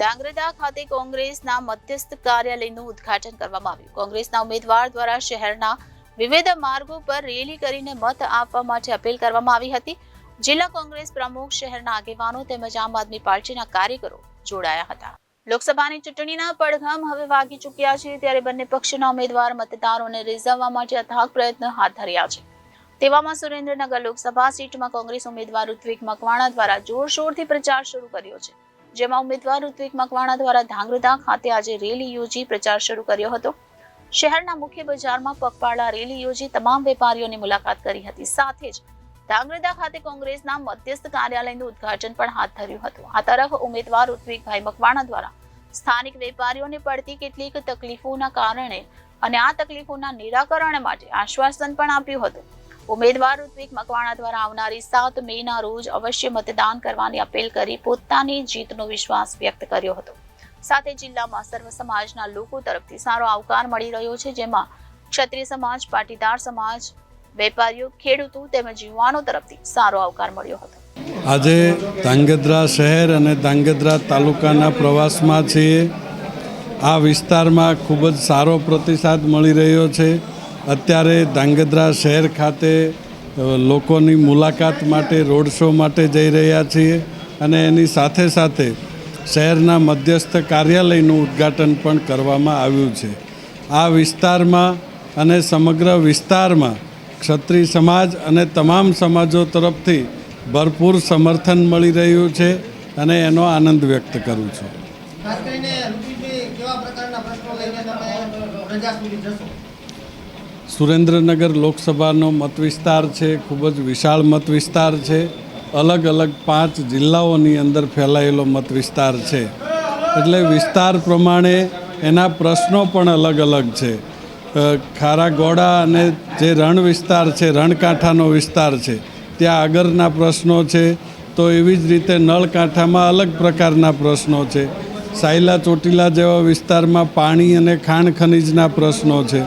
ધાંગધ્રા ખાતે કોંગ્રેસના મધ્યસ્થ કાર્યાલયનું ઉદ્ઘાટન કરવામાં આવ્યું। કોંગ્રેસના ઉમેદવાર દ્વારા શહેરના વિવિધ માર્ગો પર રેલી કરીને મત આપવા માટે અપીલ કરવામાં આવી હતી। જિલ્લા કોંગ્રેસ પ્રમુખ, શહેરના આગેવાનો તેમજ આમ આદમી પાર્ટીના કાર્યકરો જોડાયા હતા। લોકસભાની ચૂંટણીના પડઘમ હવે વાગી ચૂક્યા છે, ત્યારે બંને પક્ષના ઉમેદવાર મતદારોને રીઝવવા માટે અથાગ પ્રયત્ન હાથ ધર્યા છે। તેવામાં સુરેન્દ્રનગર લોકસભા સીટમાં કોંગ્રેસ ઉમેદવાર ઋત્વિક મકવાણા દ્વારા જોરશોરથી પ્રચાર શરૂ કર્યો છે, જેમાં ઉમેદવાર ઋત્વિક મકવાણા દ્વારા ધાંગધ્રા ખાતે આજે રેલી યોજી પ્રચાર શરૂ કર્યો હતો। શહેરના મુખ્ય બજારમાં પગપાળા રેલી યોજી તમામ વેપારીઓની મુલાકાત કરી હતી। સાથે જ ધાંગધ્રા ખાતે કોંગ્રેસના મધ્યસ્થ કાર્યાલયનું ઉદ્ઘાટન પણ હાથ ધર્યું હતું। આ તરફ ઉમેદવાર ઋત્વિકભાઈ મકવાણા દ્વારા સ્થાનિક વેપારીઓને પડતી કેટલીક તકલીફોના કારણે અને આ તકલીફોના નિરાકરણ માટે આશ્વાસન પણ આપ્યું હતું। ઉમેદવાર ઋત્વિક મકવાણા દ્વારા આવનારી 7 મેના રોજ અવશ્ય મતદાન કરવાની અપીલ કરી પોતાની જીતનો વિશ્વાસ વ્યક્ત કર્યો હતો। સાથે જિલ્લામાં સર્વ સમાજના લોકો તરફથી સારો આવકાર મળી રહ્યો છે, જેમાં ક્ષત્રિય સમાજ, પાટીદાર સમાજ, વેપારીઓ, ખેડૂતો તેમજ યુવાનો તરફથી સારો આવકાર મળ્યો હતો। આજે ધાંગધ્રા શહેર અને ધાંગધ્રા તાલુકાના પ્રવાસમાં છીએ। આ વિસ્તારમાં ખૂબ જ સારો પ્રતિસાદ મળી રહ્યો છે। અત્યારે ધાંગધ્રા શહેર ખાતે લોકોની મુલાકાત માટે, રોડ શો માટે જઈ રહ્યા છીએ અને એની સાથે સાથે શહેરના મધ્યસ્થ કાર્યાલયનું ઉદ્ઘાટન પણ કરવામાં આવ્યું છે। આ વિસ્તારમાં અને સમગ્ર વિસ્તારમાં ક્ષત્રિય સમાજ અને તમામ સમાજો તરફથી ભરપૂર સમર્થન મળી રહ્યું છે અને એનો આનંદ વ્યક્ત કરું છું। સુરેન્દ્રનગર લોકસભાનો મત વિસ્તાર છે, ખૂબ જ વિશાળ મત વિસ્તાર છે। અલગ અલગ 5 જિલ્લાઓની અંદર ફેલાયેલો મત વિસ્તાર છે, એટલે વિસ્તાર પ્રમાણે એના પ્રશ્નો પણ અલગ અલગ છે। ખારાગોડા અને જે રણ વિસ્તાર છે, રણકાંઠાનો વિસ્તાર છે, ત્યાં આગળના પ્રશ્નો છે, તો એવી જ રીતે નળકાંઠામાં અલગ પ્રકારના પ્રશ્નો છે। સાયલા ચોટીલા જેવા વિસ્તારમાં પાણી અને ખાણ ખનીજના પ્રશ્નો છે।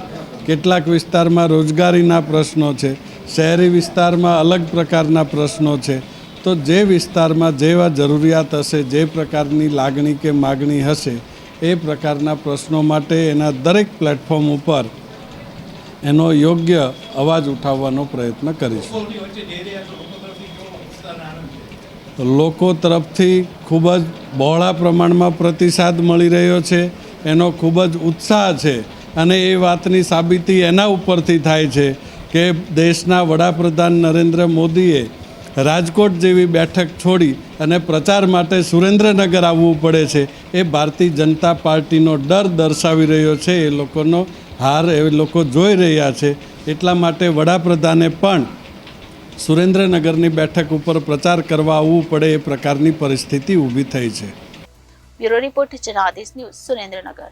કેટલાક વિસ્તારમાં રોજગારીના પ્રશ્નો છે। શહેરી વિસ્તારમાં અલગ પ્રકારના પ્રશ્નો છે। તો જે વિસ્તારમાં જેવા જરૂરિયાત હશે, જે પ્રકારની લાગણી કે માગણી હશે, એ પ્રકારના પ્રશ્નો માટે એના દરેક પ્લેટફોર્મ ઉપર એનો યોગ્ય અવાજ ઉઠાવવાનો પ્રયત્ન કરીશું। લોકો તરફથી ખૂબ જ બહોળા પ્રમાણમાં પ્રતિસાદ મળી રહ્યો છે, એનો ખૂબ જ ઉત્સાહ છે અને એ વાતની સાબિતી એના ઉપરથી થાય છે કે દેશના વડાપ્રધાન નરેન્દ્ર મોદીએ રાજકોટ જેવી બેઠક છોડી અને પ્રચાર માટે સુરેન્દ્રનગર આવવું પડે છે, એ ભારતીય જનતા પાર્ટીનો ડર દર્શાવી રહ્યો છે। એ લોકોનો હાર એ લોકો જોઈ રહ્યા છે, એટલા માટે વડાપ્રધાને પણ સુરેન્દ્રનગરની બેઠક ઉપર પ્રચાર કરવા આવવું પડે એ પ્રકારની પરિસ્થિતિ ઊભી થઈ છે। Bureau report, Janadesh news, Surendranagar.